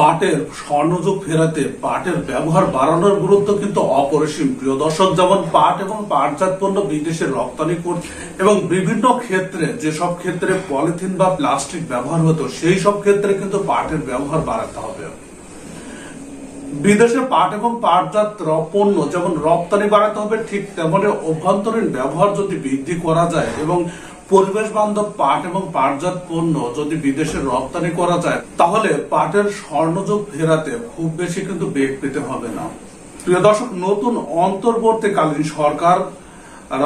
পাটের স্বর্ণযুগ ফেরাতে পাটের ব্যবহার বাড়ানোর গুরুত্ব কিন্তু অপরিসীম। প্রিয় দর্শক, যেমন পাট এবং পাটজাত পণ্য বিদেশে রপ্তানি করতে এবং বিভিন্ন ক্ষেত্রে যেসব ক্ষেত্রে পলিথিন বা প্লাস্টিক ব্যবহার হতো সেই সব ক্ষেত্রে কিন্তু পাটের ব্যবহার বাড়াতে হবে। বিদেশে পাট এবং পাটজাত পণ্য যেমন রপ্তানি বাড়াতে হবে, ঠিক তেমনি অভ্যন্তরীণ ব্যবহার যদি বৃদ্ধি করা যায় এবং পরিবেশ বান্ধব পাট এবং পাটজাত পণ্য যদি বিদেশে রপ্তানি করা যায়, তাহলে পাটের স্বর্ণযুগ ফেরাতে খুব বেশি কিন্তু বেগ পেতে হবে না। প্রিয় দর্শক, নতুন অন্তর্বর্তীকালীন সরকার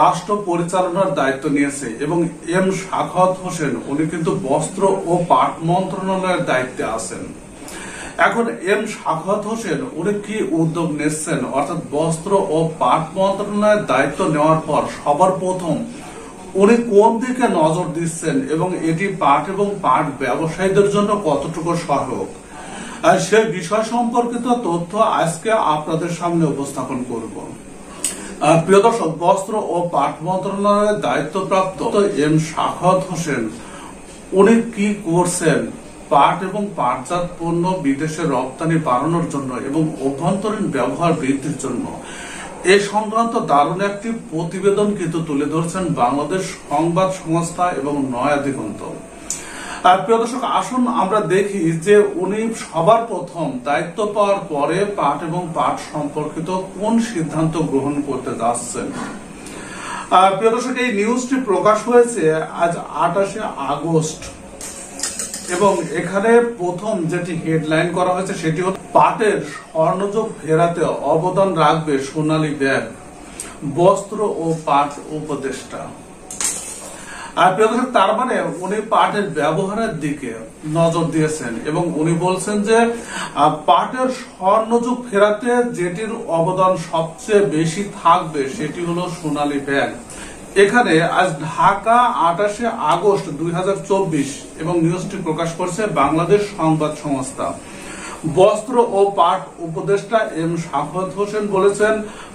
রাষ্ট্র পরিচালনার দায়িত্ব নিয়েছে এবং এম সাখাওয়াত হোসেন উনি কিন্তু বস্ত্র ও পাট মন্ত্রণালয়ের দায়িত্বে আছেন। এখন এম সাখাওয়াত হোসেন উনি কি উদ্যোগ নিচ্ছেন, অর্থাৎ বস্ত্র ও পাট মন্ত্রণালয়ের দায়িত্ব নেওয়ার পর সবার প্রথম উনি কোন দিকে নজর দিচ্ছেন এবং এটি পাট এবং পাট ব্যবসায়ীদের জন্য কতটুকু সহায়ক, আর সেই বিষয় সম্পর্কিত তথ্য আজকে আপনাদের সামনে উপস্থাপন করব। প্রিয় দর্শক, বস্ত্র ও পাট মন্ত্রণালয়ের দায়িত্বপ্রাপ্ত এম সাখাওয়াত হোসেন উনি কি করছেন পাট এবং পাটজাত পণ্য বিদেশে রপ্তানি বাড়ানোর জন্য এবং অভ্যন্তরীণ ব্যবহার বৃদ্ধির জন্য, এই সংক্রান্ত দারুণ একটি প্রতিবেদন কিন্তু তুলে ধরছেন বাংলাদেশ সংবাদ সংস্থা এবং নয়া দিগন্ত। প্রিয় দর্শক, আসুন আমরা দেখি যে উনি সবার প্রথম দায়িত্ব পাওয়ার পরে পাট এবং পাট সম্পর্কিত কোন সিদ্ধান্ত গ্রহণ করতে যাচ্ছেন। প্রিয় দর্শক, এই নিউজটি প্রকাশ হয়েছে আজ 28শে আগস্ট এবং এখানে প্রথম যেটি হেডলাইন করা হয়েছে সেটি হল পাটের স্বর্ণযুগ ফেরাতে অবদান রাখবে সোনালী ব্যাগ, বস্ত্র ও পাট উপদেষ্টা। আর প্রিয় দর্শক, তার মানে উনি পাটের ব্যবহারের দিকে নজর দিয়েছেন এবং উনি বলছেন যে পাটের স্বর্ণযুগ ফেরাতে যেটির অবদান সবচেয়ে বেশি থাকবে সেটি হলো সোনালী ব্যাগ। এখানে আজ ঢাকা 28শে আগস্ট 2024 এবং নিউজটি প্রকাশ করছে বাংলাদেশ সংবাদ সংস্থা। বস্ত্র ও পাট উপদেষ্টা এম সাখাওয়াত হোসেন বলেছেন,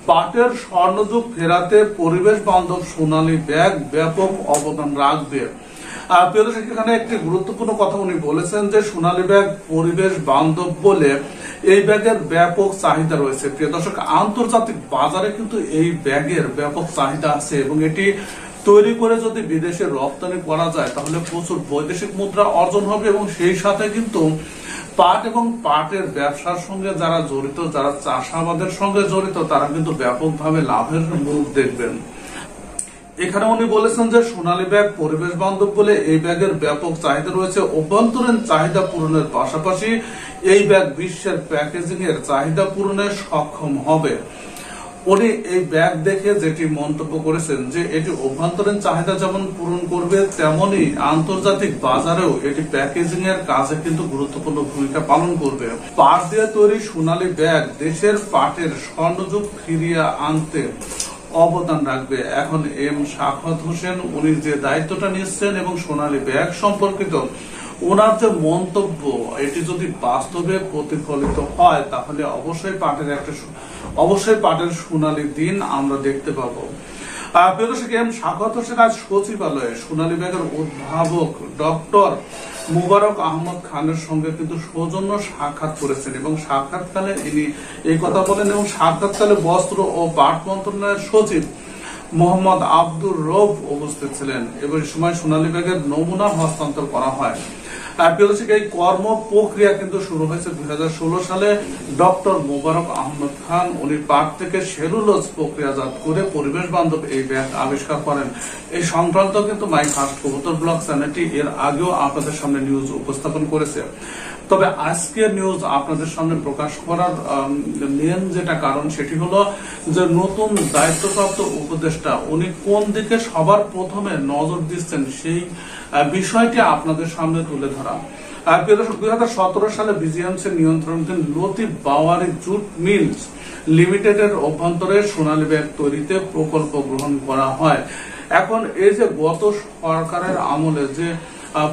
পাটের স্বর্ণযুগ ফেরাতে পরিবেশ বান্ধব সোনালী ব্যাগ ব্যাপক অবদান রাখবে। প্রিয় দর্শক, এখানে একটি গুরুত্বপূর্ণ কথা উনি বলেছেন যে সোনালী ব্যাগ পরিবেশ বান্ধব বলে এই ব্যাগের ব্যাপক চাহিদা রয়েছে। প্রিয় দর্শক, আন্তর্জাতিক বাজারে কিন্তু এই ব্যাগের ব্যাপক চাহিদা আছে এবং এটি তৈরি করে যদি বিদেশে রপ্তানি করা যায় তাহলে প্রচুর বৈদেশিক মুদ্রা অর্জন হবে এবং সেই সাথে কিন্তু পাট এবং পাটের ব্যবসার সঙ্গে যারা জড়িত, যারা চাষাবাদের সঙ্গে জড়িত, তারা কিন্তু ব্যাপকভাবে লাভের মুখ দেখবেন। এখানে উনি বলেছেন যে সোনালী ব্যাগ পরিবেশ বান্ধব বলে এই ব্যাগের ব্যাপক চাহিদা রয়েছে। অভ্যন্তরীণ চাহিদা পূরণের পাশাপাশি এই ব্যাগ বিশ্বের প্যাকেজিং এর চাহিদা পূরণে সক্ষম হবে। উনি এই ব্যাগ দেখে যেটি মন্তব্য করেছেন যে এটি অভ্যন্তরীণ চাহিদা যেমন পূরণ করবে তেমনি আন্তর্জাতিক বাজারেও এটি প্যাকেজিং এর কাজে কিন্তু গুরুত্বপূর্ণ ভূমিকা পালন করবে। পাট দিয়ে তৈরি সোনালী ব্যাগ দেশের পাটের স্বর্ণযুগ ফিরিয়ে আনতে অবদান রাখবে। এখন এম সাখাওয়াত হোসেন উনি যে দায়িত্বটা নিচ্ছেন এবং সোনালী ব্যাগ সম্পর্কিত ওনার যে মন্তব্য, এটি যদি বাস্তবে প্রতিফলিত হয় তাহলে অবশ্যই পাটের সোনালী দিন আমরা দেখতে পাবো। প্রিয় দর্শক, এম সাখাওয়াত হোসেন আজ সচিবালয়ে সোনালী ব্যাগের উদ্ভাবক ডক্টর মুবারক আহমদ খানের সঙ্গে কিন্তু সৌজন্য সাক্ষাৎ করেছেন এবং সাক্ষাৎকালে ইনি এই কথা বলেন এবং সাক্ষাৎকালে বস্ত্র ও পাট মন্ত্রণালয়ের সচিব মোহাম্মদ আব্দুর রউফ উপস্থিত ছিলেন এবং এই সময় সোনালী ব্যাগের নমুনা হস্তান্তর করা হয়। এই কর্ম প্রক্রিয়া কিন্তু শুরু হয়েছে 2016 সালে। ডক্টর মুবারক আহমদ খান উনি পাট থেকে সেলুলোজ প্রক্রিয়াজাত করে পরিবেশ বান্ধব এই ব্যাগ আবিষ্কার করেন। এই সংক্রান্ত কিন্তু মাই ফার্স্ট কবুতর ব্লগ চ্যানেলটি এর আগেও আপনাদের সামনে নিউজ উপস্থাপন করেছে। তবে আজকের নিউজ আপনাদের সামনে প্রকাশ করার মেন যেটা কারণ সেটি হলো যে নতুন দায়িত্বপ্রাপ্ত উপদেষ্টা উনি কোন দিকে সবার প্রথমে নজর দিচ্ছেন সেই বিষয়টি আপনাদের সামনে তুলে ধরা। 2017 সালে বিজিএমসি নিয়ন্ত্রণাধীন লতিফ বাওয়ারি জুট মিলস লিমিটেডের অভ্যন্তরে সোনালী ব্যাগ তৈরিতে প্রকল্প গ্রহণ করা হয়। এখন এই যে গত সরকারের আমলে যে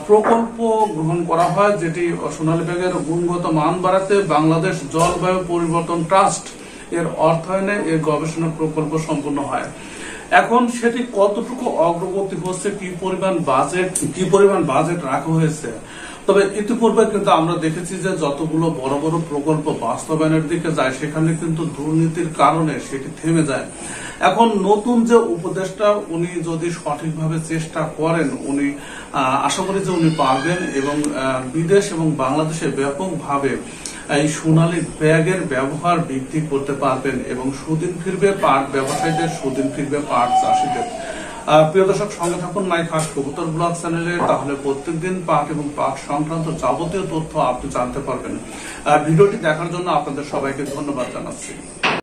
প্রকল্প গ্রহণ করা হয় যেটি সোনালী ব্যাগের গুণগত মান বাড়াতে বাংলাদেশ জলবায়ু পরিবর্তন ট্রাস্ট এর অর্থায়নে এই গবেষণা প্রকল্প সম্পন্ন হয়। এখন সেটি কতটুকু অগ্রগতি হচ্ছে, কি পরিমাণ বাজেট রাখা হয়েছে, তবে ইতিপূর্বে কিন্তু আমরা দেখেছি যে যতগুলো বড় বড় প্রকল্প বাস্তবায়নের দিকে যায় সেখানে কিন্তু দুর্নীতির কারণে সেটি থেমে যায়। এখন নতুন যে উপদেষ্টা উনি যদি সঠিকভাবে চেষ্টা করেন, উনি আশা করি যে উনি পারবেন এবং বিদেশ এবং বাংলাদেশে ব্যাপকভাবে এই সোনালী ব্যাগের ব্যবহার বৃদ্ধি করতে পারবেন এবং সুদিন ফিরবে পাট ব্যবসায়ীদের, সুদিন ফিরবে পাট চাষীদের। প্রিয় দর্শক, সঙ্গে থাকুন মাই খাস কবুতর ব্লগ চ্যানেলে, তাহলে প্রত্যেকদিন পাট এবং পাট সংক্রান্ত যাবতীয় তথ্য আপনি জানতে পারবেন। ভিডিওটি দেখার জন্য আপনাদের সবাইকে ধন্যবাদ জানাচ্ছি।